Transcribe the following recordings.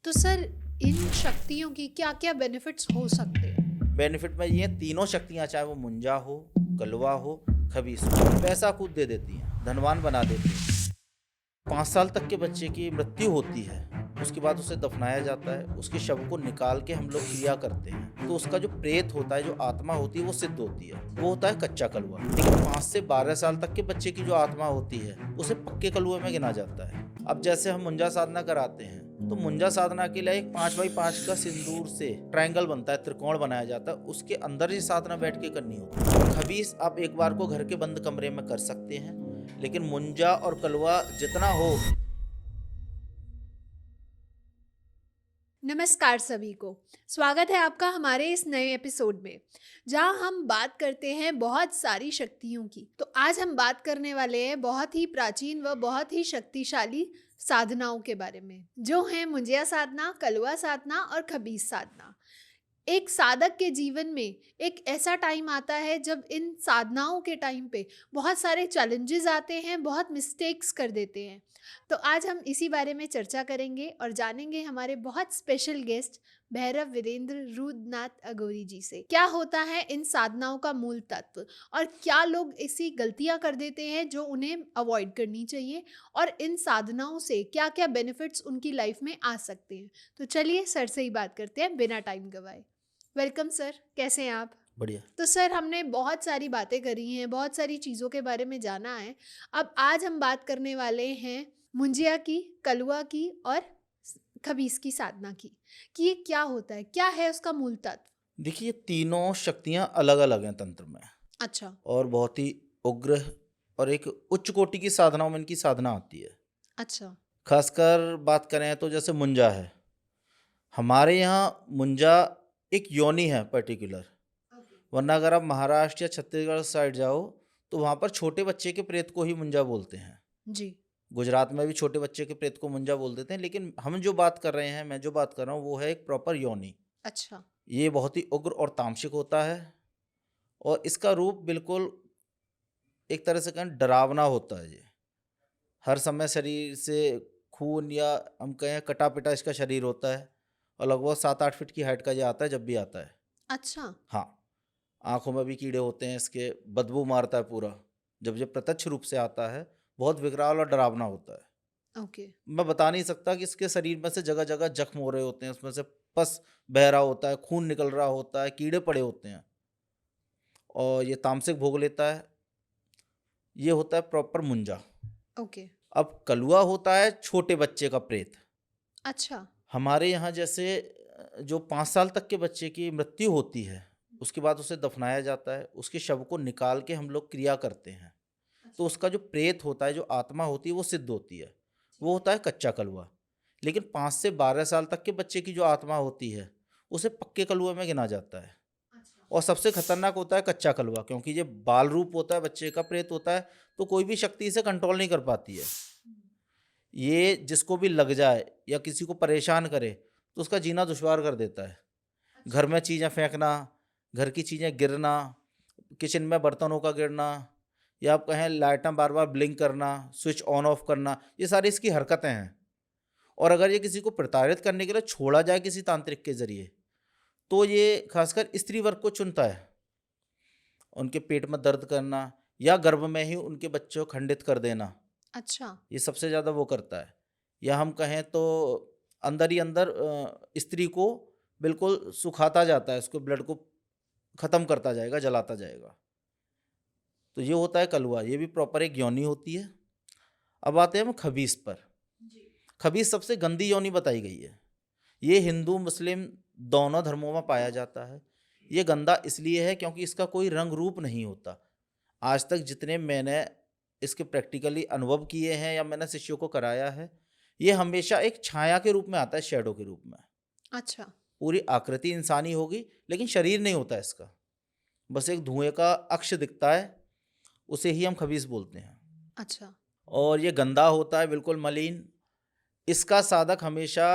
तो सर इन शक्तियों की क्या क्या बेनिफिट्स हो सकते हैं? बेनिफिट में ये तीनों शक्तियाँ, चाहे वो मुंजा हो, कलवा हो, खबीस हो, पैसा कूद दे देती हैं, धनवान बना देती हैं। 5 साल तक के बच्चे की मृत्यु होती है, उसके बाद उसे दफनाया जाता है, उसके शव को निकाल के हम लोग क्रिया करते हैं, तो उसका जो प्रेत होता है, जो आत्मा होती है, वो सिद्ध होती है, वो होता है कच्चा कलवा। लेकिन 5 से 12 साल तक के बच्चे की जो आत्मा होती है, उसे पक्के कलुए में गिना जाता है। अब जैसे हम मुंजा साधना कराते हैं, तो मुंजा साधना के लिए एक 5x5 का सिंदूर से ट्रायंगल बनता है, त्रिकोण बनाया जाता है, उसके अंदर ये साधना बैठ के करनी होती है। खबीस आप एक बार को घर के बंद कमरे में कर सकते हैं, लेकिन मुंजा और कलवा जितना हो। नमस्कार सभी को। स्वागत है आपका हमारे इस नए एपिसोड में, जहां हम बात करते हैं बहुत सारी शक्तियों की। तो आज हम बात करने वाले हैं बहुत ही प्राचीन व बहुत ही शक्तिशाली साधनाओं के बारे में, जो हैं मुंजिया साधना, कलवा साधना और खबीस साधना। एक साधक के जीवन में एक ऐसा टाइम आता है जब इन साधनाओं के टाइम पे बहुत सारे चैलेंजेस आते हैं, बहुत मिस्टेक्स कर देते हैं। तो आज हम इसी बारे में चर्चा करेंगे और जानेंगे हमारे बहुत स्पेशल गेस्ट भैरव वीरेंद्र रुद्रनाथ अघोरी जी से, क्या होता है इन साधनाओं का मूल तत्व और क्या लोग ऐसी गलतियां कर देते हैं जो उन्हें अवॉइड करनी चाहिए, और इन साधनाओं से क्या क्या बेनिफिट्स उनकी लाइफ में आ सकते हैं। तो चलिए सर से ही बात करते हैं बिना टाइम गवाए। वेलकम सर, कैसे हैं आप? बढ़िया। तो सर हमने बहुत सारी बातें करी हैं, बहुत सारी चीज़ों के बारे में जाना है। अब आज हम बात करने वाले हैं मुंजिया की, कलवा की और खबीस की साधना की, कि ये क्या होता है, क्या है उसका मूल तत्व। देखिए, तीनों शक्तियाँ अलग अलग हैं तंत्र में, अच्छा। और बहुत ही उग्र और एक उच्च कोटि की साधनाओं में इनकी साधना आती है। अच्छा। खासकर बात करें तो जैसे मुंजा है, हमारे यहाँ मुंजा एक योनि है पर्टिकुलर। वरना अगर आप महाराष्ट्र या छत्तीसगढ़ साइड जाओ, तो वहाँ पर छोटे बच्चे के प्रेत को ही मुंजा बोलते हैं। जी। गुजरात में भी छोटे बच्चे के प्रेत को मुंजा बोल देते हैं, लेकिन हम जो बात कर रहे हैं, मैं जो बात कर रहा हूँ, वो है एक प्रॉपर योनि। अच्छा। ये बहुत ही उग्र और तामसिक होता है, और इसका रूप बिल्कुल एक तरह से कहें डरावना होता है। ये हर समय शरीर से खून, या हम कहें कटा पिटा इसका शरीर होता है, और लगभग 7-8 फीट की हाइट का ये आता है जब भी आता है। अच्छा। हाँ, आंखों में भी कीड़े होते हैं इसके, बदबू मारता है पूरा। जब ये प्रत्यक्ष रूप से आता है, बहुत विकराल और डरावना होता है। ओके। मैं बता नहीं सकता कि इसके शरीर में से जगह जगह जख्म हो रहे होते हैं, उसमें से पस बह रहा होता है, खून निकल रहा होता है, कीड़े पड़े होते हैं, और ये तामसिक भोग लेता है। ये होता है प्रॉपर मुंजा। ओके। अब कलुआ होता है छोटे बच्चे का प्रेत। अच्छा। हमारे यहाँ जैसे जो 5 साल तक के बच्चे की मृत्यु होती है, उसके बाद उसे दफनाया जाता है, उसके शव को निकाल के हम लोग क्रिया करते हैं, तो उसका जो प्रेत होता है, जो आत्मा होती है, वो सिद्ध होती है, वो होता है कच्चा कलुआ। लेकिन 5 से 12 साल तक के बच्चे की जो आत्मा होती है, उसे पक्के कलुए में गिना जाता है। और सबसे खतरनाक होता है कच्चा कलुआ, क्योंकि ये बाल रूप होता है, बच्चे का प्रेत होता है, तो कोई भी शक्ति इसे कंट्रोल नहीं कर पाती है। ये जिसको भी लग जाए या किसी को परेशान करे, तो उसका जीना दुश्वार कर देता है। घर में चीज़ें फेंकना, घर की चीज़ें गिरना, किचन में बर्तनों का गिरना, या आप कहें लाइटें बार बार ब्लिंक करना, स्विच ऑन ऑफ करना, ये सारी इसकी हरकतें हैं। और अगर ये किसी को प्रताड़ित करने के लिए छोड़ा जाए किसी तांत्रिक के जरिए, तो ये खासकर स्त्री वर्ग को चुनता है। उनके पेट में दर्द करना, या गर्भ में ही उनके बच्चों को खंडित कर देना, अच्छा। ये सबसे ज़्यादा वो करता है। या हम कहें तो अंदर ही अंदर स्त्री को बिल्कुल सुखाता जाता है, उसको ब्लड को ख़त्म करता जाएगा, जलाता जाएगा। तो ये होता है कलुआ, ये भी प्रॉपर एक योनि होती है। अब आते हैं हम खबीस पर। खबीस सबसे गंदी योनि बताई गई है। ये हिंदू मुस्लिम दोनों धर्मों में पाया जाता है। ये गंदा इसलिए है क्योंकि इसका कोई रंग रूप नहीं होता। आज तक जितने मैंने इसके प्रैक्टिकली अनुभव किए हैं, या मैंने शिष्यों को कराया है, ये हमेशा एक छाया के रूप में आता है, शैडो के रूप में। अच्छा। पूरी आकृति इंसानी होगी, लेकिन शरीर नहीं होता इसका, बस एक धुएं का अक्ष दिखता है, उसे ही हम खबीस बोलते हैं। अच्छा। और ये गंदा होता है, बिल्कुल मलिन। इसका साधक हमेशा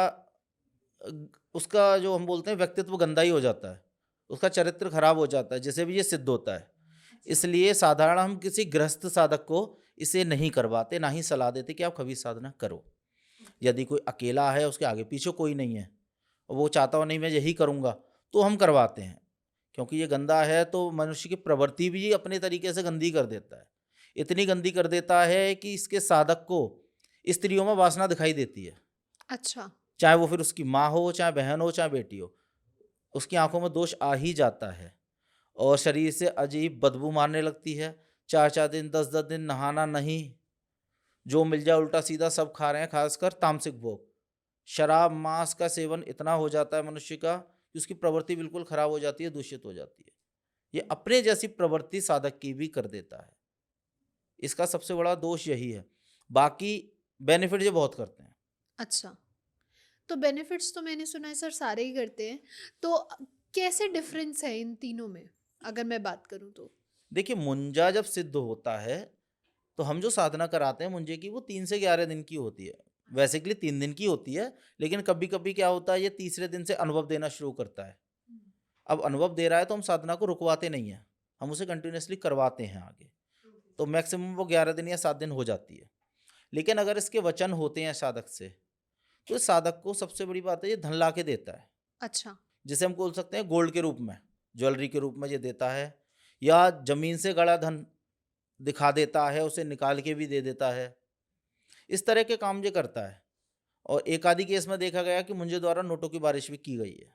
उसका जो हम बोलते हैं व्यक्तित्व गंदा ही हो जाता है, उसका चरित्र खराब हो जाता है, जिसे भी ये सिद्ध होता है। इसलिए साधारण हम किसी गृहस्थ साधक को इसे नहीं करवाते, ना ही सलाह देते कि आप खबीस साधना करो। यदि कोई अकेला है, उसके आगे पीछे कोई नहीं है और वो चाहता हो नहीं मैं यही करूँगा, तो हम करवाते हैं। क्योंकि ये गंदा है तो मनुष्य की प्रवृत्ति भी अपने तरीके से गंदी कर देता है। इतनी गंदी कर देता है कि इसके साधक को स्त्रियों में वासना दिखाई देती है। अच्छा। चाहे वो फिर उसकी माँ हो, चाहे बहन हो, चाहे बेटी हो। उसकी आँखों में दोष आ ही जाता है और शरीर से अजीब बदबू मारने लगती है। 4-4 दिन, 10-10 दिन नहाना नहीं, जो मिल जाए उल्टा-सीधा सब खा रहे हैं, ख़ासकर तामसिक भोग। शराब, मांस का सेवन इतना हो जाता है मनुष्य का कि उसकी प्रवृत्ति बिल्कुल खराब हो जाती है, दूषित हो जाती है। ये अपने जैसी प्रवृत्ति साधक की भी कर देता है। इसका सबसे बड़ा दोष यही है। बाकी बेनिफिट ये बहुत करते हैं। अच्छा, तो बेनिफिट्स तो मैंने सुना है सर सारे ही करते हैं, तो कैसे डिफरेंस है इन तीनों में अगर मैं बात करूँ तो? देखिए, मुंजा जब सिद्ध होता है, तो हम जो साधना कराते हैं मुंजे की, वो 3 से 11 दिन की होती है। बेसिकली 3 दिन की होती है, लेकिन कभी-कभी क्या होता है, ये तीसरे दिन से अनुभव देना शुरू करता है। अब अनुभव दे रहा है तो हम साधना को रुकवाते नहीं हैं, हम उसे कंटिन्यूअसली करवाते हैं आगे। तो मैक्सिमम वो 11 दिन या 7 दिन हो जाती है। लेकिन अगर इसके वचन होते हैं साधक से, तो इस साधक को सबसे बड़ी बात है ये धन ला के देता है। अच्छा। जिसे हम बोल सकते हैं गोल्ड के रूप में, ज्वेलरी के रूप में ये देता है, या ज़मीन से गड़ा धन दिखा देता है, उसे निकाल के भी दे देता है। इस तरह के काम ये करता है। और एक आधी केस में देखा गया कि मुंजे द्वारा नोटों की बारिश भी की गई है।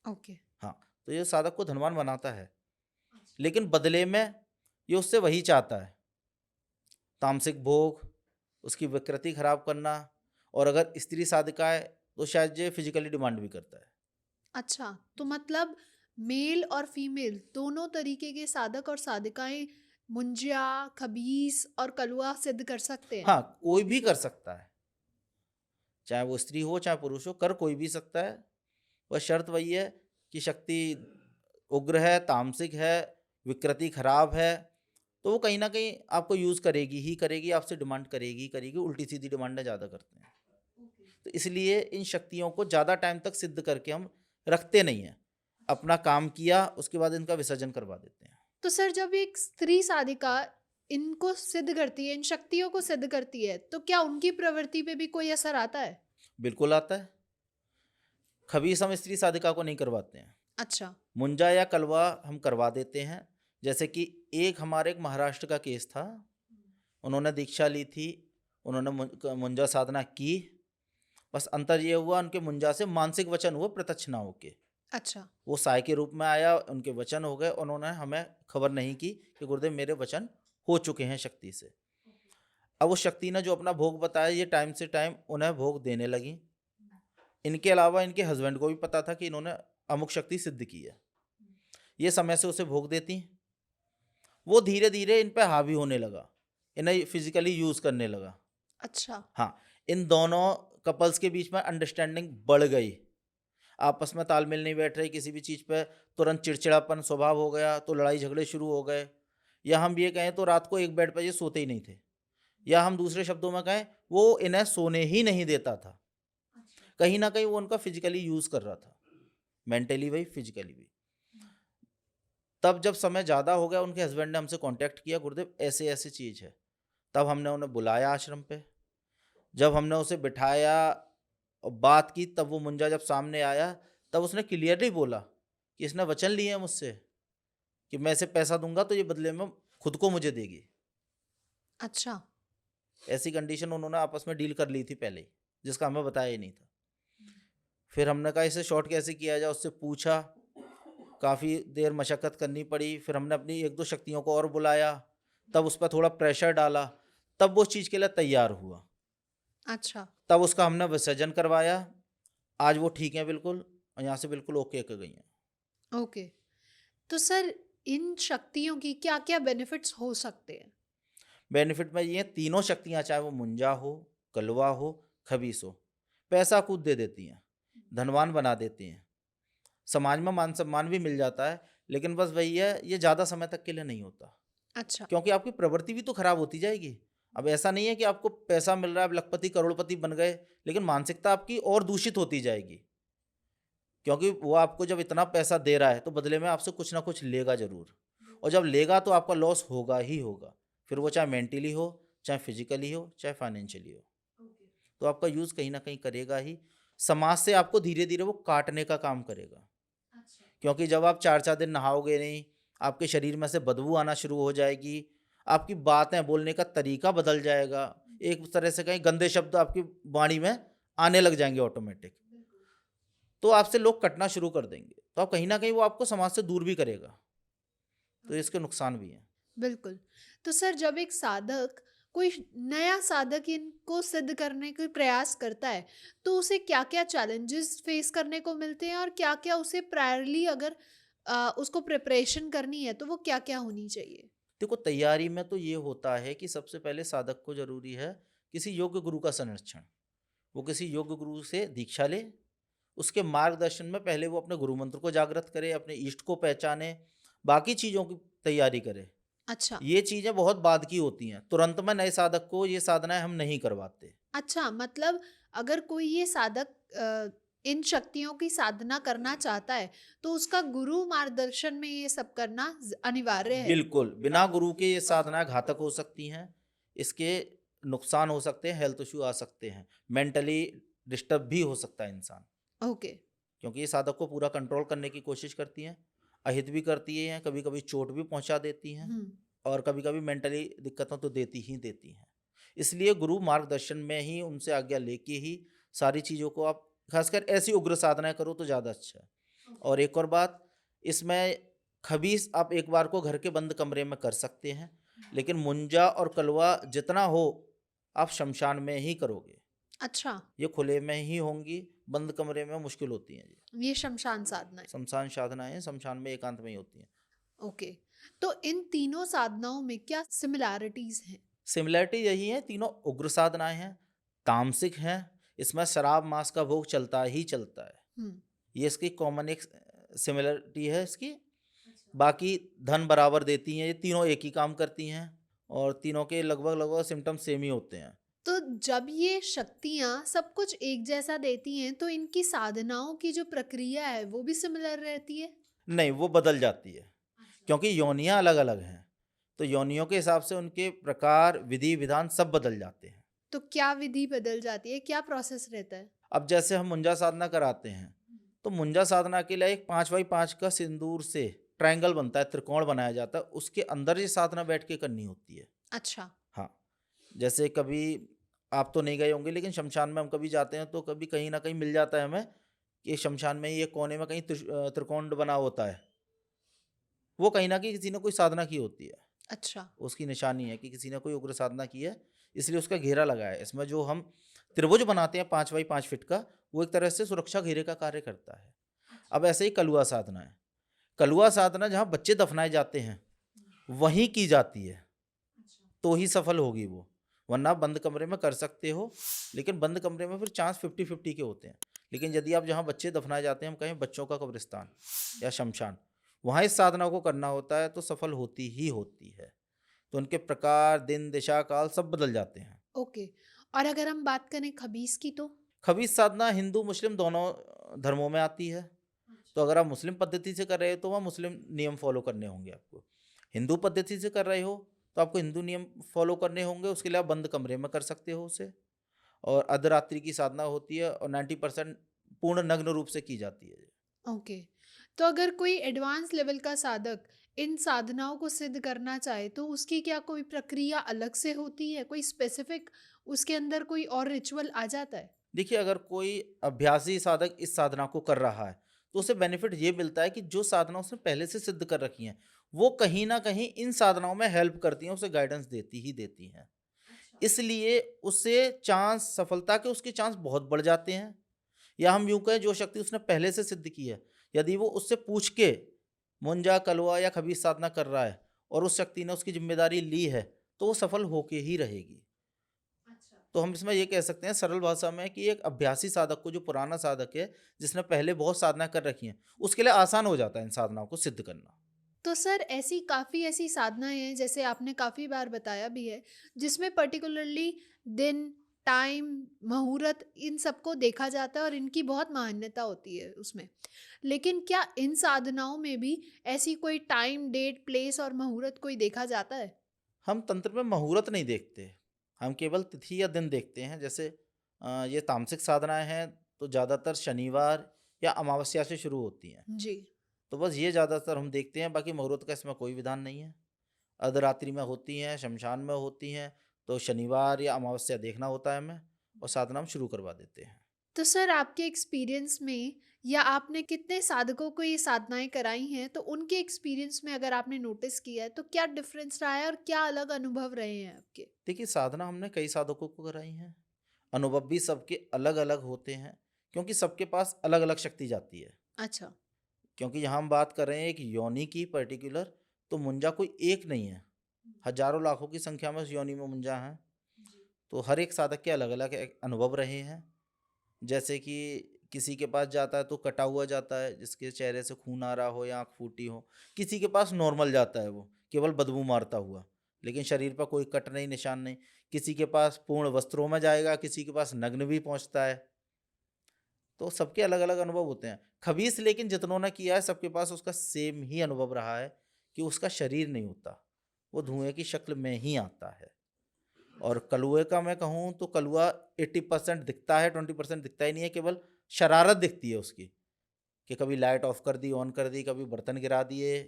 ओके। हाँ, तो ये साधक को धनवान बनाता है, लेकिन बदले में ये उससे वही चाहता है, तामसिक भोग, उसकी विकृति खराब करना, और अगर स्त्री साधिका है तो शायद ये फिजिकली डिमांड भी करता है। अच्छा, तो मतलब मेल और फीमेल दोनों तरीके के साधक और साधिकाएं मुंजिया, खबीस और कलवा सिद्ध कर सकते हैं? हाँ, कोई भी कर सकता है, चाहे वो स्त्री हो चाहे पुरुष हो, कर कोई भी सकता है। बस शर्त वही है कि शक्ति उग्र है, तामसिक है, विकृति खराब है, तो वो कहीं न कहीं आपको यूज़ करेगी ही करेगी, आपसे डिमांड करेगी ही करेगी, उल्टी-सीधी डिमांडें ज़्यादा करते हैं। तो इसलिए इन शक्तियों को ज़्यादा टाइम तक सिद्ध करके हम रखते नहीं हैं। अपना काम किया, उसके बाद इनका विसर्जन करवा देते हैं। तो सर जब एक स्त्री साधिका इनको सिद्ध करती है, इन शक्तियों को सिद्ध करती है, तो क्या उनकी प्रवृत्ति पे भी कोई असर आता है? बिल्कुल आता है। खबीस हम स्त्री साधिका को नहीं करवाते हैं। अच्छा। मुंजा या कलवा हम करवा देते हैं। जैसे कि हमारे एक महाराष्ट्र का केस था, उन्होंने दीक्षा ली थी, उन्होंने मुंजा साधना की, बस अंतर ये हुआ उनके मुंजा से मानसिक वचन हुए, प्रत्यक्ष ना होके। अच्छा। वो साय के रूप में आया, उनके वचन हो गए, उन्होंने हमें खबर नहीं की कि गुरुदेव मेरे वचन हो चुके हैं शक्ति से। अब उस शक्ति ने जो अपना भोग बताया, ये टाइम से टाइम उन्हें भोग देने लगी। इनके अलावा इनके हस्बैंड को भी पता था कि इन्होंने अमुक शक्ति सिद्ध की है। ये समय से उसे भोग देती, वो धीरे धीरे इन पे हावी होने लगा, इन्हें फिजिकली यूज करने लगा। अच्छा। हाँ, इन दोनों कपल्स के बीच में अंडरस्टैंडिंग बढ़ गई, आपस में तालमेल नहीं बैठ रही, किसी भी चीज़ पे तुरंत चिड़चिड़ापन स्वभाव हो गया, तो लड़ाई झगड़े शुरू हो गए। या हम ये कहें तो रात को एक बेड पर ये सोते ही नहीं थे, या हम दूसरे शब्दों में कहें वो इन्हें सोने ही नहीं देता था। कहीं ना कहीं वो उनका फिजिकली यूज कर रहा था, मेंटली भी फिजिकली भी। तब जब समय ज़्यादा हो गया, उनके हस्बैंड ने हमसे कांटेक्ट किया, गुरुदेव ऐसे ऐसी चीज़ है। तब हमने उन्हें बुलाया आश्रम पे। जब हमने उसे बिठाया और बात की, तब वो मुंजा जब सामने आया, तब उसने क्लियरली बोला कि इसने वचन लिए है मुझसे कि मैं इसे पैसा दूंगा तो ये बदले में खुद को मुझे देगी। अच्छा। ऐसी कंडीशन उन्होंने आपस में डील कर ली थी पहले ही, जिसका हमें बताया ही नहीं था। फिर हमने कहा इसे शॉर्ट कैसे किया जाए, उससे पूछा, काफ़ी देर मशक्क़त करनी पड़ी। फिर हमने अपनी 1-2 शक्तियों को और बुलाया, तब उस पर थोड़ा प्रेशर डाला, तब वो उस चीज़ के लिए तैयार हुआ। अच्छा। तब उसका हमने विसर्जन करवाया। आज वो ठीक है बिल्कुल, और यहाँ से बिल्कुल ओके कर गई हैं। ओके। तो सर इन शक्तियों की क्या-क्या बेनिफिट्स हो सकते हैं? बेनिफिट में ये तीनों शक्तियाँ, चाहे वो मुंजा हो, कलवा हो, खबीस हो, पैसा कूद दे देती हैं, धनवान बना देती हैं, समाज में मान सम्मान भी मिल जाता है। लेकिन बस वही है, ये ज़्यादा समय तक के लिए नहीं होता, अच्छा। क्योंकि आपकी प्रवृत्ति भी तो खराब होती जाएगी। अब ऐसा नहीं है कि आपको पैसा मिल रहा है, आप लखपति करोड़पति बन गए, लेकिन मानसिकता आपकी और दूषित होती जाएगी। क्योंकि वो आपको जब इतना पैसा दे रहा है तो बदले में आपसे कुछ ना कुछ लेगा जरूर, और जब लेगा तो आपका लॉस होगा ही होगा, फिर वो चाहे मेंटली हो, चाहे फिजिकली हो, चाहे फाइनेंशियली हो। तो आपका यूज़ कहीं ना कहीं करेगा ही। समाज से आपको धीरे धीरे वो काटने का काम करेगा, क्योंकि जब आप 4-4 दिन नहाओगे नहीं, आपके शरीर में से बदबू आना शुरू हो जाएगी, आपकी बातें बोलने का तरीका बदल जाएगा, एक तरह से कहीं गंदे शब्द आपकी वाणी में आने लग जाएंगे ऑटोमेटिक, तो आपसे लोग कटना शुरू कर देंगे। तो आप कहीं न कहीं वो आपको समाज से दूर भी करेगा, तो इसके नुकसान भी हैं। बिल्कुल। तो सर जब एक साधक कोई नया साधक इनको सिद्ध करने का प्रयास करता है, तो उसे क्या-क्या चैलेंजेस फेस करने को मिलते हैं और क्या-क्या उसे प्रायरली अगर उसको प्रिपरेशन करनी है तो वो क्या-क्या होनी चाहिए? देखो, तैयारी में तो ये होता है कि सबसे पहले साधक को ज़रूरी है किसी योग्य गुरु का संरक्षण। वो किसी योग्य गुरु से दीक्षा ले, उसके मार्गदर्शन में पहले वो अपने गुरु मंत्र को जागृत करे, अपने इष्ट को पहचाने, बाकी चीज़ों की तैयारी करे। अच्छा। ये चीज़ें बहुत बाद की होती हैं, तुरंत में नए साधक को ये साधनाएँ हम नहीं करवाते। अच्छा, मतलब अगर कोई ये साधक इन शक्तियों की साधना करना चाहता है, तो उसका गुरु मार्गदर्शन में ये सब करना अनिवार्य है। बिल्कुल, बिना गुरु के ये साधनाएँ घातक हो सकती हैं, इसके नुकसान हो सकते हैं, हेल्थ इश्यू आ सकते हैं, मेंटली डिस्टर्ब भी हो सकता है इंसान, ओके। क्योंकि ये साधक को पूरा कंट्रोल करने की कोशिश करती हैं, अहित भी करती हैं, कभी-कभी चोट भी पहुँचा देती हैं हुँ। और कभी-कभी मेंटली दिक्कतें तो देती ही देती हैं। इसलिए गुरु मार्गदर्शन में ही उनसे आज्ञा लेके ही सारी चीज़ों को आप खासकर ऐसी उग्र साधनाएँ करो तो ज़्यादा अच्छा है। और एक और बात, इसमें खबीस आप एक बार को घर के बंद कमरे में कर सकते हैं, लेकिन मुंजा और कलवा जितना हो आप शमशान में ही करोगे। अच्छा, ये खुले में ही होंगी, बंद कमरे में मुश्किल होती हैं जी। ये शमशान साधना है। शमशान साधनाएँ शमशान में एकांत में ही होती हैं। ओके। तो इन तीनों साधनाओं में क्या सिमिलैरिटीज़ हैं? सिमिलैरिटी यही है, तीनों उग्र साधनाएँ हैं, तामसिक हैं, इसमें शराब मांस का भोग चलता ही चलता है। हुँ। ये इसकी कॉमन एक सिमिलरिटी है इसकी। बाकी धन बराबर देती हैं, ये तीनों एक ही काम करती हैं और तीनों के लगभग-लगभग सिम्पटम सेम ही होते हैं। तो जब ये शक्तियाँ सब कुछ एक जैसा देती हैं, तो इनकी साधनाओं की जो प्रक्रिया है, वो भी सिमिलर रहती है? नहीं, वो बदल जाती है, क्योंकि योनियाँ अलग-अलग हैं, तो योनियों के हिसाब से उनके प्रकार, विधि-विधान सब बदल जाते हैं। तो क्या विधि बदल जाती है? क्या प्रोसेस रहता है? अब जैसे हम मुंजा साधना कराते हैं, तो मुंजा साधना के लिए एक 5x5 का सिंदूर से ट्रायंगल बनता है, त्रिकोण बनाया जाता है, उसके अंदर ये साधना बैठ के करनी होती है। अच्छा। हाँ, जैसे कभी आप तो नहीं गए होंगे, लेकिन शमशान में हम कभी जाते हैं तो कभी कहीं न कहीं मिल जाता है हमें कि शमशान में ये कोने में कहीं त्रिकोण बना होता है। वो कहीं न कहीं किसी ने कोई साधना की होती है। अच्छा। उसकी निशानी है कि किसी ने कोई उग्र साधना की है, इसलिए उसका घेरा लगा है। इसमें जो हम त्रिभुज बनाते हैं 5x5 फीट का, वो एक तरह से सुरक्षा घेरे का कार्य करता है। अब ऐसे ही कलुआ साधना है। कलुआ साधना जहाँ बच्चे दफनाए जाते हैं, वहीं की जाती है, तो ही सफल होगी वो। वरना आप बंद कमरे में कर सकते हो, लेकिन बंद कमरे में फिर चांस 50-50 के होते हैं। लेकिन यदि आप जहाँ बच्चे दफनाए जाते हैं, हम कहें बच्चों का कब्रिस्तान या शमशान, वहाँ इस साधना को करना होता है, तो सफल होती ही होती है। तो उनके प्रकार, दिन, दिशा, काल सब बदल जाते हैं। ओके। और अगर हम बात करें खबीस की तो? खबीस साधना हिंदू मुस्लिम दोनों धर्मों में आती है। तो अगर आप मुस्लिम पद्धति से कर रहे हो तो वहाँ मुस्लिम नियम फॉलो करने होंगे आपको। हिंदू पद्धति से कर रहे हो तो आपको हिंदू नियम फॉलो करने होंगे, उसके लिए आप बंद कमरे में कर सकते हो उसे। और अर्धरात्रि की साधना होती है और 90% पूर्ण नग्न रूप से की जाती है। ओके। तो अगर कोई एडवांस लेवल का साधक इन साधनाओं को सिद्ध करना चाहे, तो उसकी क्या कोई प्रक्रिया अलग से होती है? कोई स्पेसिफिक उसके अंदर कोई और रिचुअल आ जाता है? देखिए, अगर कोई अभ्यासी साधक इस साधना को कर रहा है तो उसे बेनिफिट ये मिलता है कि जो साधना उसने पहले से सिद्ध कर रखी हैं, वो कहीं ना कहीं इन साधनाओं में हेल्प करती हैं, उसे गाइडेंस देती ही देती हैं। इसलिए उससे चांस सफलता के उसके चांस बहुत बढ़ जाते हैं। या हम यूं कहें, जो शक्ति उसने पहले से सिद्ध की है, यदि वो उससे पूछ के मुंजा कलवा या खबीस साधना कर रहा है और उस शक्ति ने उसकी जिम्मेदारी ली है, तो वो सफल होके ही रहेगी। तो हम इसमें ये कह सकते हैं सरल भाषा में कि एक अभ्यासी साधक को, जो पुराना साधक है जिसने पहले बहुत साधना कर रखी हैं, उसके लिए आसान हो जाता है इन साधनाओं को सिद्ध करना। तो सर ऐसी काफ़ी ऐसी साधनाएँ हैं, जैसे आपने काफ़ी बार बताया भी है, जिसमें पर्टिकुलरली दिन, टाइम, मुहूर्त इन सबको देखा जाता है और इनकी बहुत मान्यता होती है उसमें। लेकिन क्या इन साधनाओं में भी ऐसी कोई टाइम, डेट, प्लेस और मुहूर्त कोई देखा जाता है? हम तंत्र में मुहूर्त नहीं देखते, हम केवल तिथि या दिन देखते हैं। जैसे ये तामसिक साधनाएं हैं तो ज़्यादातर शनिवार या अमावस्या से शुरू होती हैं। जी। तो बस ये ज़्यादातर हम देखते हैं, बाकी मुहूर्त का इसमें कोई विधान नहीं है। अर्धरात्रि में होती हैं, शमशान में होती हैं, तो शनिवार या अमावस्या देखना होता है हमें और साधना हम शुरू करवा देते हैं। तो सर आपके एक्सपीरियंस में या आपने कितने साधकों को ये साधनाएँ कराई हैं, तो उनके एक्सपीरियंस में अगर आपने नोटिस किया है, तो क्या डिफरेंस रहा है और क्या अलग अनुभव रहे हैं आपके? देखिए, साधना हमने कई साधकों को कराई हैं, अनुभव भी सबके अलग-अलग होते हैं, क्योंकि सबके पास अलग-अलग शक्ति जाती है। अच्छा। क्योंकि यहाँ हम बात कर रहे हैं एक योनि की पर्टिकुलर, तो मुंजा कोई एक नहीं है, हज़ारों लाखों की संख्या में उस योनि में मुंजा हैं। तो हर एक साधक के अलग-अलग एक अनुभव रहे हैं। जैसे कि किसी के पास जाता है तो कटा हुआ जाता है, जिसके चेहरे से खून आ रहा हो या आँख फूटी हो। किसी के पास नॉर्मल जाता है वो, केवल बदबू मारता हुआ, लेकिन शरीर पर कोई कट नहीं, निशान नहीं। किसी के पास पूर्ण वस्त्रों में जाएगा, किसी के पास नग्न भी पहुँचता है। तो सबके अलग-अलग अनुभव होते हैं। खबीस लेकिन जितनों ने किया है, सबके पास उसका सेम ही अनुभव रहा है कि उसका शरीर नहीं होता, वो धुएँ की शक्ल में ही आता है। और कलुए का मैं कहूँ तो कलुआ 80% दिखता है, 20% दिखता ही नहीं है, केवल शरारत दिखती है उसकी, कि कभी लाइट ऑफ कर दी, ऑन कर दी, कभी बर्तन गिरा दिए,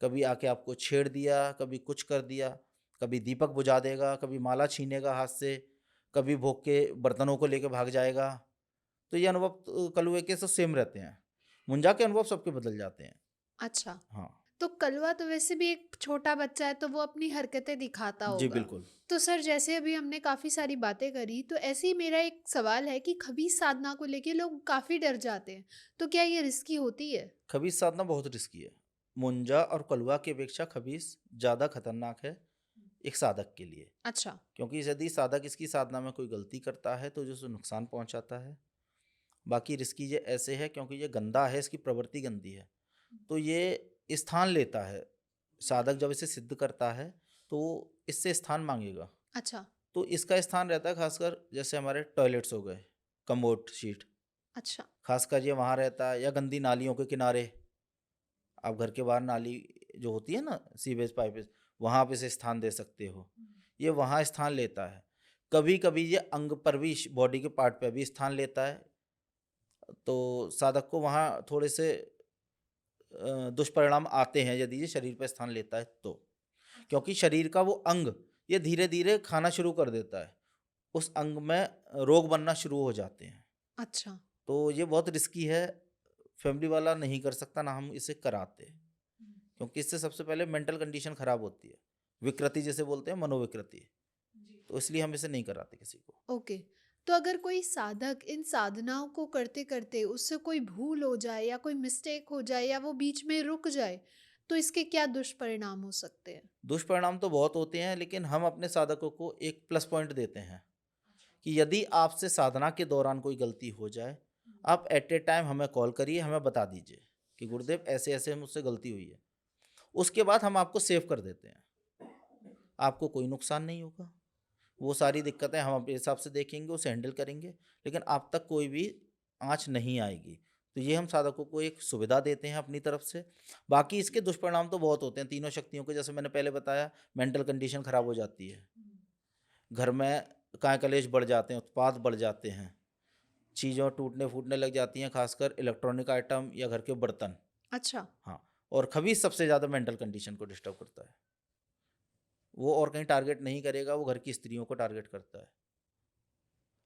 कभी आके आपको छेड़ दिया, कभी कुछ कर दिया, कभी दीपक बुझा देगा, कभी माला छीनेगा हाथ से, कभी भोग के बर्तनों को लेके भाग जाएगा। तो ये अनुभव कलुए के तो सेम रहते हैं। मुंजा के अनुभव सबके बदल जाते हैं। अच्छा। हाँ। तो कलवा तो वैसे भी एक छोटा बच्चा है, तो वो अपनी हरकतें दिखाता जी, होगा। बिल्कुल। तो सर जैसे अभी हमने काफ़ी सारी बातें करी, तो ऐसे ही मेरा एक सवाल है कि खबीस साधना को लेके लोग काफ़ी डर जाते हैं। तो क्या ये रिस्की होती है? खबीस साधना बहुत रिस्की है। मुंजा और कलवा की अपेक्षा खबीस ज़्यादा खतरनाक है एक साधक के लिए। अच्छा। क्योंकि यदि साधक इसकी साधना में कोई गलती करता है तो जो उसे नुकसान पहुंचाता है। बाकी रिस्की ये ऐसे है क्योंकि ये गंदा है, इसकी प्रवृत्ति गंदी है, तो ये स्थान लेता है। साधक जब इसे सिद्ध करता है तो इससे स्थान मांगेगा। अच्छा। तो इसका स्थान रहता है खासकर, जैसे हमारे टॉयलेट्स हो गए, कमोड शीट, अच्छा। खासकर ये वहाँ रहता है, या गंदी नालियों के किनारे। आप घर के बाहर नाली जो होती है ना, सीवेज पाइप, वहाँ आप इसे स्थान दे सकते हो। ये वहाँ स्थान लेता है। कभी कभी ये अंग पर भी, बॉडी के पार्ट पे भी स्थान लेता है। तो साधक को वहाँ थोड़े से दुष्परिणाम आते हैं यदि ये शरीर पर स्थान लेता है तो। क्योंकि शरीर का वो अंग ये धीरे धीरे खाना शुरू कर देता है, उस अंग में रोग बनना शुरू हो जाते हैं। अच्छा। तो ये बहुत रिस्की है, फैमिली वाला नहीं कर सकता, ना हम इसे कराते, क्योंकि इससे सबसे पहले मेंटल कंडीशन खराब होती है, विकृति जैसे बोलते हैं, मनोविकृति। तो इसलिए हम इसे नहीं कराते किसी को। ओके। तो अगर कोई साधक इन साधनाओं को करते-करते उससे कोई भूल हो जाए या कोई मिस्टेक हो जाए या वो बीच में रुक जाए, तो इसके क्या दुष्परिणाम हो सकते हैं? दुष्परिणाम तो बहुत होते हैं, लेकिन हम अपने साधकों को एक प्लस पॉइंट देते हैं कि यदि आपसे साधना के दौरान कोई गलती हो जाए, आप एट ए टाइम हमें कॉल करिए, हमें बता दीजिए कि गुरुदेव ऐसे ऐसे मुझसे गलती हुई है। उसके बाद हम आपको सेव कर देते हैं, आपको कोई नुकसान नहीं होगा। वो सारी दिक्कतें हम अपने हिसाब से देखेंगे, उसे हैंडल करेंगे, लेकिन आप तक कोई भी आँच नहीं आएगी। तो ये हम साधकों को एक सुविधा देते हैं अपनी तरफ से। बाकी इसके दुष्परिणाम तो बहुत होते हैं तीनों शक्तियों के, जैसे मैंने पहले बताया, मेंटल कंडीशन खराब हो जाती है, घर में काय कलेश बढ़ जाते हैं, उत्पात बढ़ जाते हैं, चीज़ों टूटने फूटने लग जाती हैं, खासकर इलेक्ट्रॉनिक आइटम या घर के बर्तन। अच्छा। हाँ, और खबीस सबसे ज़्यादा मेंटल कंडीशन को डिस्टर्ब करता है। वो और कहीं टारगेट नहीं करेगा, वो घर की स्त्रियों को टारगेट करता है।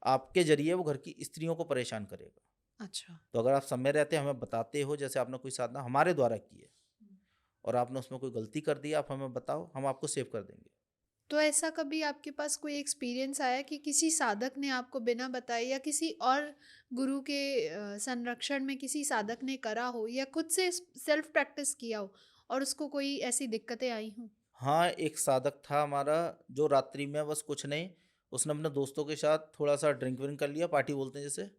आपके जरिए वो घर की स्त्रियों को परेशान करेगा। अच्छा। तो अगर आप समय रहते हमें बताते हो, जैसे आपने कोई साधना हमारे द्वारा की है और आपने उसमें कोई गलती कर दी, आप हमें बताओ, हम आपको सेव कर देंगे। तो ऐसा कभी आपके पास कोई एक्सपीरियंस आया कि किसी साधक ने आपको बिना बताए या किसी और गुरु के संरक्षण में किसी साधक ने करा हो या खुद से सेल्फ प्रैक्टिस किया हो और उसको कोई ऐसी दिक्कतें आई हों? हाँ, एक साधक था हमारा, जो रात्रि में बस कुछ नहीं, उसने अपने दोस्तों के साथ थोड़ा सा ड्रिंक व्रिंक कर लिया, पार्टी बोलते हैं जैसे,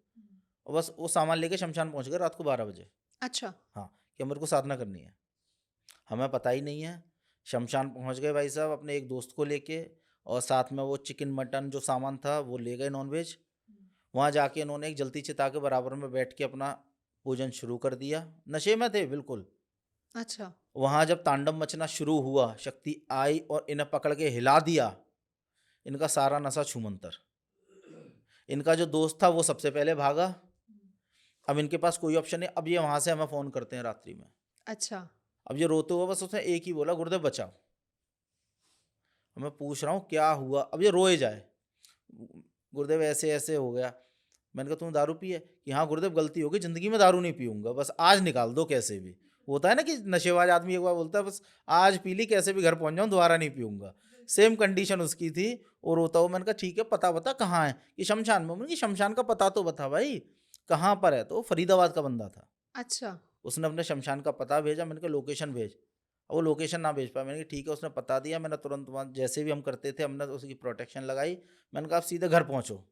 और बस वो सामान लेके शमशान पहुंच गए रात को 12 बजे। अच्छा। हाँ, कि मेरे को साधना करनी है, हमें पता ही नहीं है। शमशान पहुंच गए भाई साहब अपने एक दोस्त को लेके, और साथ में वो चिकन मटन जो सामान था वो ले गए, नॉनवेज। वहाँ जाके इन्होंने एक जलती चिता के बराबर में बैठ के अपना पूजन शुरू कर दिया, नशे में थे बिल्कुल। अच्छा। वहाँ जब तांडव मचना शुरू हुआ, शक्ति आई और इन्हें पकड़ के हिला दिया, इनका सारा नशा छूमंतर। इनका जो दोस्त था वो सबसे पहले भागा। अब इनके पास कोई ऑप्शन नहीं, अब ये वहां से हमें फोन करते हैं रात्रि में। अच्छा। अब ये रोते हुए बस उसने एक ही बोला, गुरुदेव बचाओ। अब मैं पूछ रहा हूँ क्या हुआ, अब ये रोए जाए, गुरुदेव ऐसे ऐसे हो गया। मैंने कहा तुमने दारू पी है? कि हाँ गुरुदेव गलती हो गई, जिंदगी में दारू नहीं पीऊंगा, बस आज निकाल दो कैसे भी। होता है ना कि नशेबाज आदमी एक बार बोलता है बस आज पी ली, कैसे भी घर पहुंच जाऊं, दोबारा नहीं पीऊंगा। सेम कंडीशन उसकी थी। और रोता हुआ मैंने कहा ठीक है पता बता कहाँ है? कि शमशान में। मैंने कहा शमशान का पता तो बता भाई, कहाँ पर है? तो वो फरीदाबाद का बंदा था। अच्छा। उसने अपने शमशान का पता भेजा, मैंने कहा लोकेशन भेज। अब वो लोकेशन ना भेज पाया, मैंने कहा ठीक है, उसने पता दिया। मैंने तुरंत वहाँ जैसे भी हम करते थे हमने उसकी प्रोटेक्शन लगाई। मैंने कहा आप सीधे घर पहुँचो।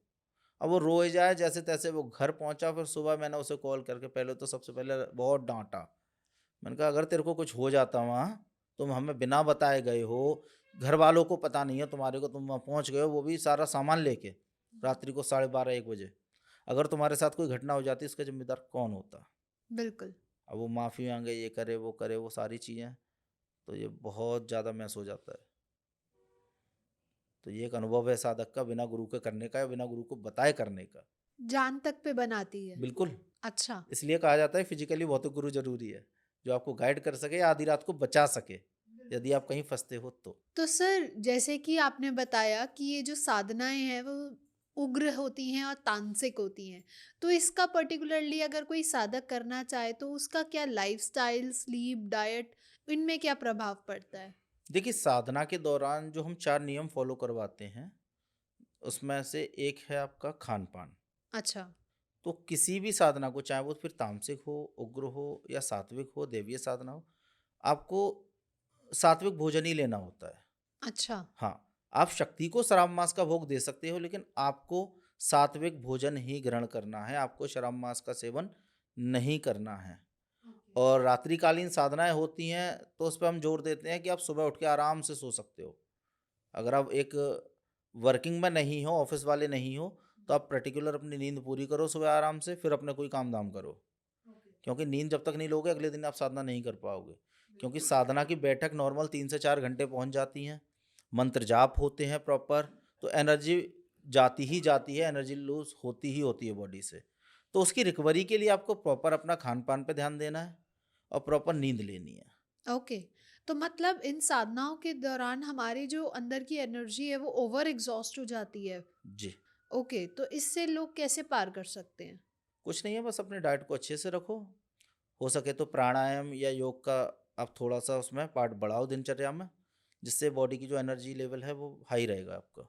अब वो रोए जाए जैसे तैसे वो घर पहुंचा। फिर सुबह मैंने उसे कॉल करके पहले तो सबसे पहले बहुत डांटा। मैंने कहा अगर तेरे को कुछ हो जाता वहाँ, तुम हमें बिना बताए गए हो, घर वालों को पता नहीं है तुम्हारे को, तुम वहाँ पहुँच गए हो वो भी सारा सामान लेके रात्रि को 12:30-1 बजे। अगर तुम्हारे साथ कोई घटना हो जाती इसका जिम्मेदार कौन होता? बिल्कुल। अब वो माफ़ी मांगे, ये करे वो सारी चीज़ें, तो ये बहुत ज़्यादा मैस हो जाता है। तो ये एक अनुभव है साधक का, बिना गुरु के करने का या बिना गुरु को बताए करने का। जान तक पे बनाती है। बिल्कुल। अच्छा। इसलिए कहा जाता है फिजिकली भौतिक गुरु जरूरी है, जो आपको गाइड कर सके या आधी रात को बचा सके यदि आप कहीं फंसते हो तो। तो सर जैसे कि आपने बताया कि ये जो साधनाएं हैं वो उग्र होती हैं और तांत्रिक होती हैं, तो इसका पर्टिकुलरली अगर कोई साधक करना चाहे तो उसका क्या लाइफस्टाइल, स्लीप, डाइट, इनमें क्या प्रभाव पड़ता है? देखिए साधना के दौरान जो हम 4 नियम फॉलो करवाते हैं उसमें से एक है आपका खान पान। अच्छा। तो किसी भी साधना को, चाहे वो फिर तामसिक हो, उग्र हो या सात्विक हो, देवीय साधना हो, आपको सात्विक भोजन ही लेना होता है। अच्छा। हाँ, आप शक्ति को शराब मांस का भोग दे सकते हो, लेकिन आपको सात्विक भोजन ही ग्रहण करना है, आपको शराब मांस का सेवन नहीं करना है। और रात्रिकालीन साधनाएं होती हैं तो उस पर हम जोर देते हैं कि आप सुबह उठ के आराम से सो सकते हो। अगर आप एक वर्किंग में नहीं हो, ऑफिस वाले नहीं हो, तो आप पर्टिकुलर अपनी नींद पूरी करो सुबह आराम से, फिर अपने कोई काम धाम करो। क्योंकि नींद जब तक नहीं लोगे अगले दिन आप साधना नहीं कर पाओगे। क्योंकि साधना की बैठक नॉर्मल 3 से 4 घंटे पहुंच जाती हैं, मंत्र जाप होते हैं प्रॉपर, तो एनर्जी जाती ही जाती है, एनर्जी लूज होती ही होती है बॉडी से। तो उसकी रिकवरी के लिए आपको प्रॉपर अपना खान पान पे ध्यान देना है और प्रॉपर नींद लेनी है। ओके। तो मतलब इन साधनाओं के दौरान हमारी जो अंदर की एनर्जी है वो ओवर एग्जॉस्ट हो जाती है। जी। ओके, तो इससे लोग कैसे पार कर सकते हैं? कुछ नहीं है, बस अपने डाइट को अच्छे से रखो। हो सके तो प्राणायाम या योग का आप थोड़ा सा उसमें पार्ट बढ़ाओ दिनचर्या में, जिससे बॉडी की जो एनर्जी लेवल है वो हाई रहेगा आपका।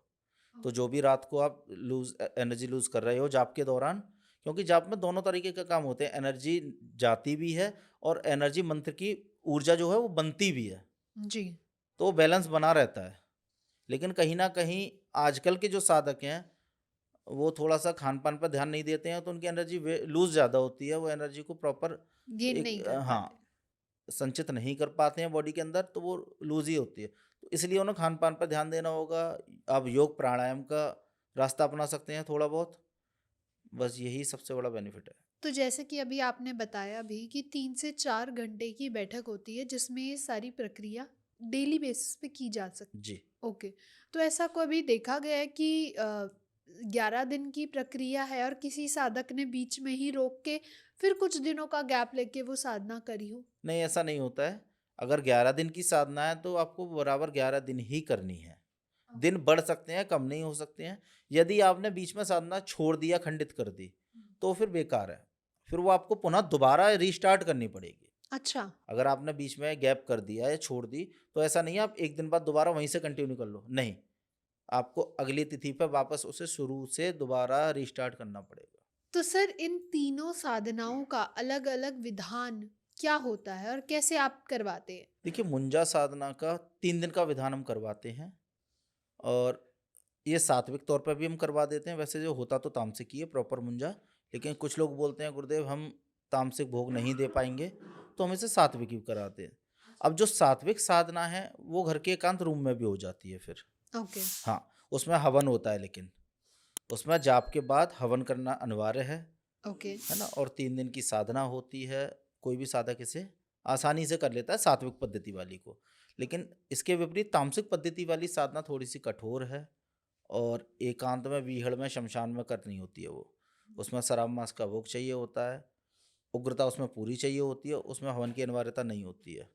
तो जो भी रात को आप एनर्जी लूज कर रहे हो जाप के दौरान, क्योंकि जाप में दोनों तरीके का काम होते हैं, एनर्जी जाती भी है और एनर्जी मंत्र की ऊर्जा जो है वो बनती भी है। जी। तो बैलेंस बना रहता है। लेकिन कहीं ना कहीं आजकल के जो साधक हैं वो थोड़ा सा खान पान पर ध्यान नहीं देते हैं, तो उनकी एनर्जी लूज ज़्यादा होती है, वो एनर्जी को प्रॉपर गेन एक नहीं कर हाँ पाते। संचित नहीं कर पाते हैं बॉडी के अंदर, तो वो लूज ही होती है। तो इसलिए उन्हें खान पान पर ध्यान देना होगा। आप योग प्राणायाम का रास्ता अपना सकते हैं थोड़ा बहुत, बस यही सबसे बड़ा बेनिफिट है। तो जैसे कि अभी आपने बताया भी कि 3 से 4 घंटे की बैठक होती है जिसमें ये सारी प्रक्रिया डेली बेसिस पे की जा सकती जी। है। ओके। तो ऐसा कभी देखा गया है कि 11 दिन की प्रक्रिया है और किसी साधक ने बीच में ही रोक के फिर कुछ दिनों का गैप लेके वो साधना करी हो? नहीं ऐसा नहीं होता है। अगर 11 दिन की साधना है तो आपको बराबर 11 दिन ही करनी है। दिन बढ़ सकते हैं, कम नहीं हो सकते हैं। यदि आपने बीच में साधना छोड़ दिया, खंडित कर दी, तो फिर बेकार है। फिर वो आपको पुनः दोबारा रीस्टार्ट करनी पड़ेगी। अच्छा। अगर आपने बीच में गैप कर दिया या छोड़ दी, तो ऐसा नहीं है आप एक दिन बाद दोबारा वहीं से कंटिन्यू कर लो, नहीं। आपको अगली तिथि पर वापस उसे शुरू से दोबारा रीस्टार्ट करना पड़ेगा। तो सर इन तीनों साधनाओं का अलग-अलग विधान क्या होता है और कैसे आप करवाते हैं? देखिए मुंजा साधना का 3 दिन का विधान हम करवाते हैं, और ये सात्विक तौर पर भी हम करवा देते हैं। वैसे जो होता तो तामसिक ही है प्रॉपर मुंजा, लेकिन कुछ लोग बोलते हैं गुरुदेव हम तामसिक भोग नहीं दे पाएंगे, तो हम इसे सात्विक ही कराते हैं। अब जो सात्विक साधना है वो घर के एकांत रूम में भी हो जाती है फिर। ओके। हाँ, उसमें हवन होता है, लेकिन उसमें जाप के बाद हवन करना अनिवार्य ओके। है ना। और 3 दिन की साधना होती है। कोई भी साधक इसे आसानी से कर लेता है सात्विक पद्धति वाली को। लेकिन इसके विपरीत तामसिक पद्धति वाली साधना थोड़ी सी कठोर है और एकांत में, बीहड़ में, शमशान में करनी होती है वो। उसमें शराब मांस का भोग चाहिए होता है, उग्रता उसमें पूरी चाहिए होती है, उसमें हवन की अनिवार्यता नहीं होती है।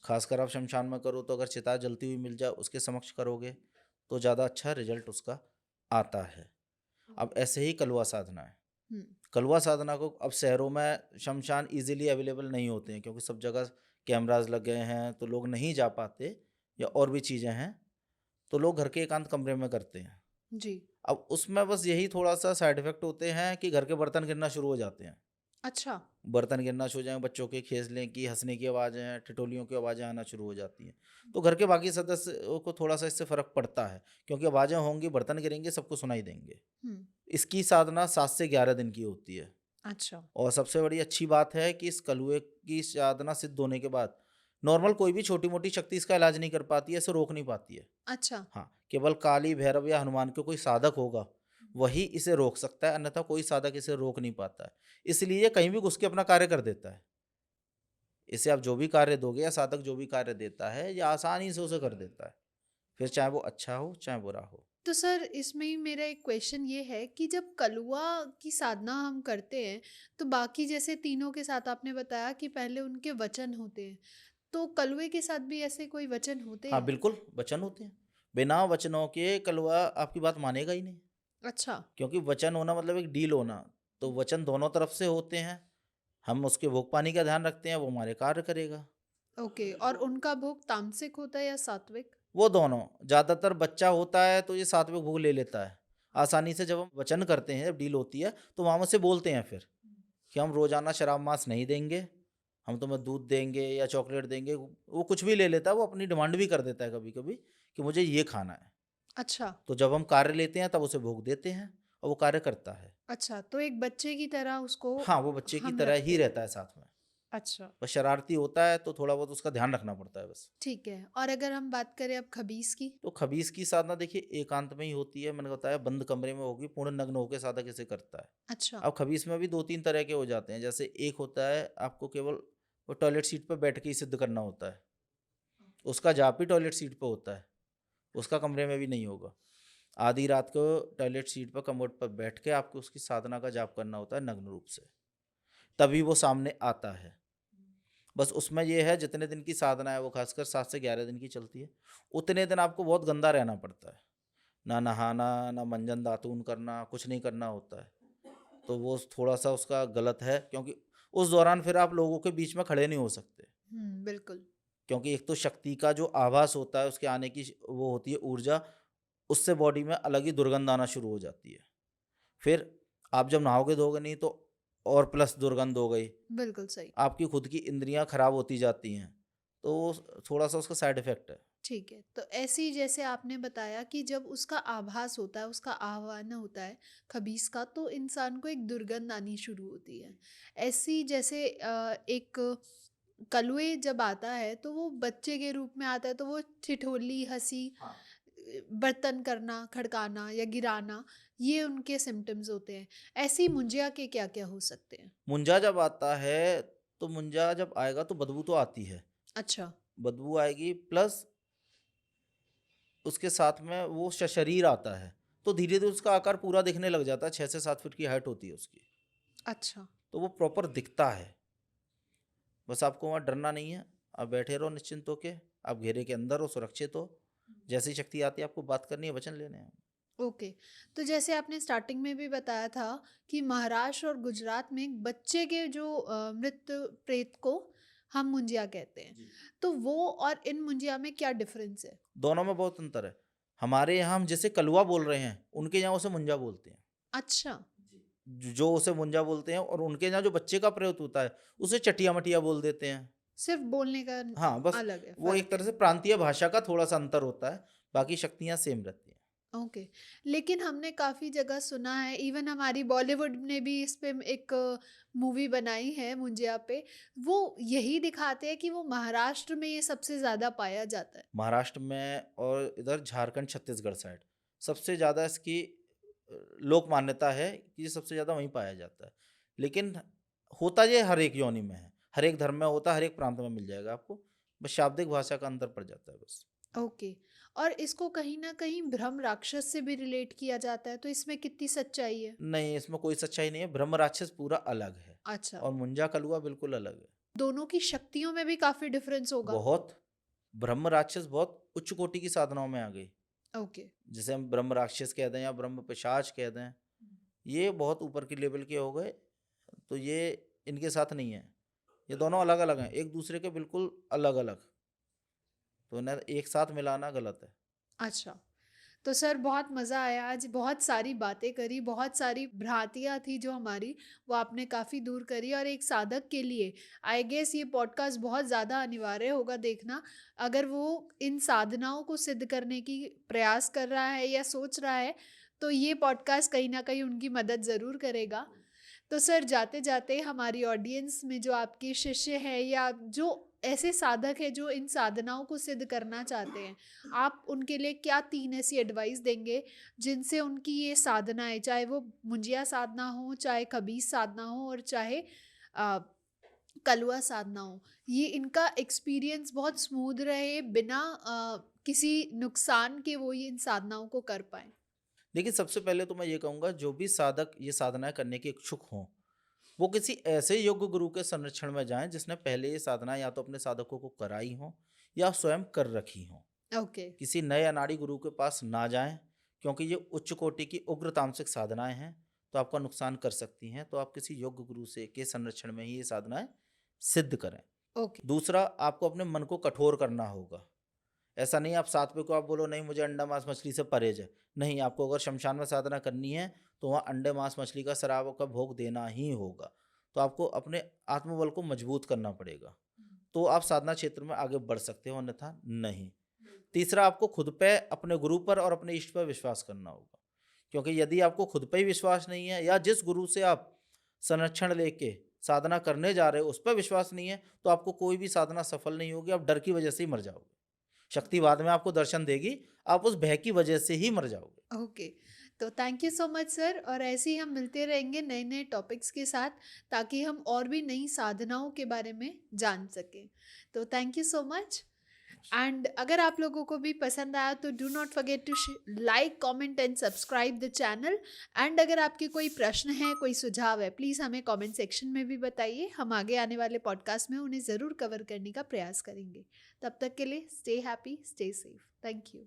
खासकर आप शमशान में करो तो अगर चिता जलती हुई मिल जाए उसके समक्ष करोगे तो ज़्यादा अच्छा रिजल्ट उसका आता है। अब ऐसे ही कलवा साधना है। हम्म, कलवा साधना को अब शहरों में शमशान इजीली अवेलेबल नहीं होते हैं क्योंकि सब जगह कैमराज लग गए हैं तो लोग नहीं जा पाते, या और भी चीज़ें हैं, तो लोग घर के एकांत कमरे में करते हैं। जी। अब उसमें बस यही थोड़ा सा साइड इफेक्ट होते हैं कि घर के बर्तन गिरना शुरू हो जाते हैं। अच्छा। बर्तन गिरना शुरू हो जाएंगे, बच्चों के खेसने की, हंसने की आवाज़ें, ठिठोलियों की आवाज़ें आना शुरू हो जाती हैं। तो घर के बाकी सदस्यों को थोड़ा सा इससे फ़र्क पड़ता है क्योंकि आवाज़ें होंगी, बर्तन गिरेंगे, सबको सुनाई देंगे। हम्म। इसकी साधना 7 से 11 दिन की होती है। अच्छा। और सबसे बड़ी अच्छी बात है कि इस कलुए की साधना सिद्ध होने के बाद नॉर्मल कोई भी छोटी मोटी शक्ति इसका इलाज नहीं कर पाती है, इसे रोक नहीं पाती है। अच्छा। हाँ, केवल काली, भैरव या हनुमान के कोई साधक होगा वही इसे रोक सकता है, अन्यथा कोई साधक इसे रोक नहीं पाता है। इसलिए ये कहीं भी घुस के अपना कार्य कर देता है। इसे आप जो भी कार्य दोगे या साधक जो भी कार्य देता है ये आसानी से उसे कर देता है, फिर चाहे वो अच्छा हो चाहे बुरा हो। तो सर इसमें ही मेरा एक क्वेश्चन ये है कि जब कलुआ की साधना हम करते हैं तो बाकी जैसे तीनों के साथ आपने बताया कि पहले उनके वचन होते हैं, तो कलुए के साथ भी ऐसे कोई वचन होते हाँ हैं? बिल्कुल, वचन होते हैं। बिना वचनों के कलवा आपकी बात मानेगा ही नहीं, अच्छा। क्योंकि वचन होना मतलब एक डील होना। तो वचन दोनों तरफ से होते हैं। हम उसके भोग पानी का ध्यान रखते हैं, वो हमारे कार्य करेगा। ओके, और उनका भोग तामसिक होता है या सात्विक? वो दोनों, ज़्यादातर बच्चा होता है तो ये सात्विक भोग ले लेता है आसानी से। जब हम वचन करते हैं, जब डील होती है तो वहाँ से बोलते हैं फिर कि हम रोजाना शराब मांस नहीं देंगे, हम तुम्हें दूध देंगे या चॉकलेट देंगे। वो कुछ भी ले लेता है, वो अपनी डिमांड भी कर देता है कभी कभी कि मुझे ये खाना है। अच्छा। तो जब हम कार्य लेते हैं तब उसे भोग देते हैं और वो कार्य करता है। अच्छा, तो एक बच्चे की तरह उसको हाँ, वो बच्चे की हम तरह रखते ही हैं। रहता है साथ में। अच्छा। बस शरारती होता है तो थोड़ा बहुत उसका ध्यान रखना पड़ता है बस। ठीक है, और अगर हम बात करें अब खबीस की? तो खबीस की साधना देखिए एकांत में ही होती है। मैंने बताया बंद कमरे में होगी, पूर्ण नग्न होकर साधक इसे करता है। अच्छा। अब खबीस में भी 2-3 तरह के हो जाते हैं। जैसे एक होता है आपको केवल वो टॉयलेट सीट पर बैठ के ही सिद्ध करना होता है, उसका जाप ही टॉयलेट सीट पर होता है, उसका कमरे में भी नहीं होगा। आधी रात को टॉयलेट सीट पर कमोड पर बैठ के आपको उसकी साधना का जाप करना होता है नग्न रूप से, तभी वो सामने आता है। बस उसमें ये है जितने दिन की साधना है वो खासकर 7 से 11 दिन की चलती है, उतने दिन आपको बहुत गंदा रहना पड़ता है। ना नहाना, ना मंजन दातून करना, कुछ नहीं करना होता है। तो वो थोड़ा सा उसका गलत है क्योंकि उस दौरान फिर आप लोगों के बीच में खड़े नहीं हो सकते, बिल्कुल। क्योंकि एक तो शक्ति का जो आभास होता है, उसके आने की वो होती है ऊर्जा, उससे बॉडी में अलग ही दुर्गंध आना शुरू हो जाती है। फिर आप जब नहाओगे धोगे नहीं तो और प्लस दुर्गंध हो गई, बिल्कुल सही। आपकी खुद की इंद्रियां खराब होती जाती हैं। तो थोड़ा सा उसका साइड इफेक्ट है। ठीक है, तो ऐसी जैसे आपने बताया कि जब उसका आभास होता है, उसका आह्वान होता है खबीस का, तो इंसान को एक दुर्गंध आनी शुरू होती है। ऐसी जैसे एक कलुए जब आता है तो वो बच्चे के रूप में आता है, तो वो ठिठोली, हंसी, हाँ। बर्तन करना, खड़काना या गिराना, ये उनके सिम्टम्स होते हैं। ऐसी मुंजिया के क्या क्या हो सकते हैं? मुंजा जब आता है तो मुंजा जब आएगा तो बदबू तो आती है, अच्छा। बदबू आएगी, प्लस उसके साथ में वो शरीर आता है। तो धीरे धीरे उसका आकार पूरा दिखने लग जाता है, 6 से 7 फीट की हाइट होती है उसकी। अच्छा। तो वो प्रॉपर दिखता है। बस आपको वहाँ डरना नहीं है, आप बैठे रहो निश्चिंत होके, आप घेरे के अंदर हो, सुरक्षित हो। जैसी शक्ति आती है आपको बात करनी है, वचन लेने हैं। ओके, तो जैसे आपने स्टार्टिंग में भी बताया था कि महाराष्ट्र और गुजरात में एक बच्चे के जो मृत प्रेत को हम मुंजिया कहते हैं, जी। तो वो और इन मुंजिया में क्या डिफरेंस है? दोनों में बहुत अंतर है। हमारे यहाँ हम जैसे कलवा बोल रहे हैं, उनके यहाँ उसे मुंजा बोलते हैं। अच्छा। जो उसे मुंजा बोलते हैं, और उनके यहाँ जो बच्चे का प्रयोग होता है उसे चटिया मटिया बोल देते हैं। सिर्फ बोलने का हाँ, बस अलग है, वो एक फर्क तरह है। से प्रांतीय भाषा का थोड़ा सा अंतर होता है, बाकी शक्तियाँ सेम रहती हैं। ओके, लेकिन हमने काफ़ी जगह सुना है, इवन हमारी बॉलीवुड ने भी इस पे एक मूवी बनाई है मुंजिया पे, वो यही दिखाते हैं कि वो महाराष्ट्र में ये सबसे ज़्यादा पाया जाता है। महाराष्ट्र में और इधर झारखंड, छत्तीसगढ़ साइड सबसे ज़्यादा इसकी लोक मान्यता है कि ये सबसे ज़्यादा वहीं पाया जाता है। लेकिन होता ये हर एक योनि में है, हर एक धर्म में होता है, हर एक प्रांत में मिल जाएगा आपको। बस शाब्दिक भाषा का अंतर पड़ जाता है बस। ओके, और इसको कहीं ना कहीं ब्रह्म राक्षस से भी रिलेट किया जाता है, तो इसमें कितनी सच्चाई है? नहीं, इसमें कोई सच्चाई नहीं है। ब्रह्म राक्षस पूरा अलग है अच्छा। और मुंजा कलुआ बिल्कुल अलग है। दोनों की शक्तियों में भी काफी डिफरेंस होगा। बहुत। ब्रह्म राक्षस बहुत उच्च कोटि की साधनाओं में आ गई, ओके। जिसे हम ब्रह्म राक्षस कह दें या ब्रह्म पिशाच कह दें, ये बहुत ऊपर की लेवल के हो गए। तो ये इनके साथ नहीं है, ये दोनों अलग अलग हैं, एक दूसरे के बिल्कुल अलग अलग। तो इन्हें एक साथ मिलाना गलत है। अच्छा, तो सर बहुत मज़ा आया आज, बहुत सारी बातें करी, बहुत सारी भ्रांतियाँ थी जो हमारी, वो आपने काफ़ी दूर करी। और एक साधक के लिए आई गेस ये पॉडकास्ट बहुत ज़्यादा अनिवार्य होगा देखना, अगर वो इन साधनाओं को सिद्ध करने की प्रयास कर रहा है या सोच रहा है, तो ये पॉडकास्ट कहीं ना कहीं उनकी मदद ज़रूर करेगा। तो सर जाते जाते हमारी ऑडियंस में जो आपके शिष्य हैं या जो ऐसे साधक हैं जो इन साधनाओं को सिद्ध करना चाहते हैं, आप उनके लिए क्या 3 ऐसी एडवाइस देंगे जिनसे उनकी ये साधनाएँ, चाहे वो मुंजिया साधना हो, चाहे खबीस साधना हो और चाहे अ, कलवा साधना हो, ये इनका एक्सपीरियंस बहुत स्मूथ रहे, बिना किसी नुकसान के वो ये इन साधनाओं को कर पाएँ? देखिए, सबसे पहले तो मैं ये कहूँगा, जो भी साधक ये साधनाएँ करने के इच्छुक हों, वो किसी ऐसे योग्य गुरु के संरक्षण में जाएँ जिसने पहले ये साधनाएँ या तो अपने साधकों को कराई हों या स्वयं कर रखी हों। ओके। किसी नए अनाड़ी गुरु के पास ना जाएँ, क्योंकि ये उच्च कोटि की उग्र तामसिक साधनाएँ हैं, तो आपका नुकसान कर सकती हैं। तो आप किसी योग्य गुरु से के संरक्षण में ही ये साधनाएँ सिद्ध करें। ओके। दूसरा, आपको अपने मन को कठोर करना होगा। ऐसा नहीं आप सात्विक को आप बोलो नहीं मुझे अंडा मांस मछली से परहेज है। नहीं, आपको अगर शमशान में साधना करनी है तो वहाँ अंडे मांस मछली का शराब का भोग देना ही होगा। तो आपको अपने आत्मबल को मजबूत करना पड़ेगा, तो आप साधना क्षेत्र में आगे बढ़ सकते हो, अन्यथा नहीं। तीसरा, आपको खुद पे, अपने गुरु पर और अपने इष्ट पर विश्वास करना होगा, क्योंकि यदि आपको खुद पे ही विश्वास नहीं है या जिस गुरु से आप संरक्षण लेके साधना करने जा रहे हो उस पर विश्वास नहीं है, तो आपको कोई भी साधना सफल नहीं होगी। आप डर की वजह से ही मर जाओगे। शक्ति बाद में आपको दर्शन देगी, आप उस भय की वजह से ही मर जाओगे। ओके। तो thank you so much sir, और ऐसे ही हम मिलते रहेंगे नए नए टॉपिक्स के साथ, ताकि हम और भी नई साधनाओं के बारे में जान सकें। तो thank you so much. And अगर आप लोगों को भी पसंद आया तो do not forget to like, comment and subscribe the channel. And अगर आपके कोई प्रश्न है, कोई सुझाव है, प्लीज़ हमें कमेंट सेक्शन में भी बताइए, हम आगे आने वाले पॉडकास्ट में उन्हें ज़रूर कवर करने का प्रयास करेंगे। तब तक के लिए stay happy, stay safe. Thank you.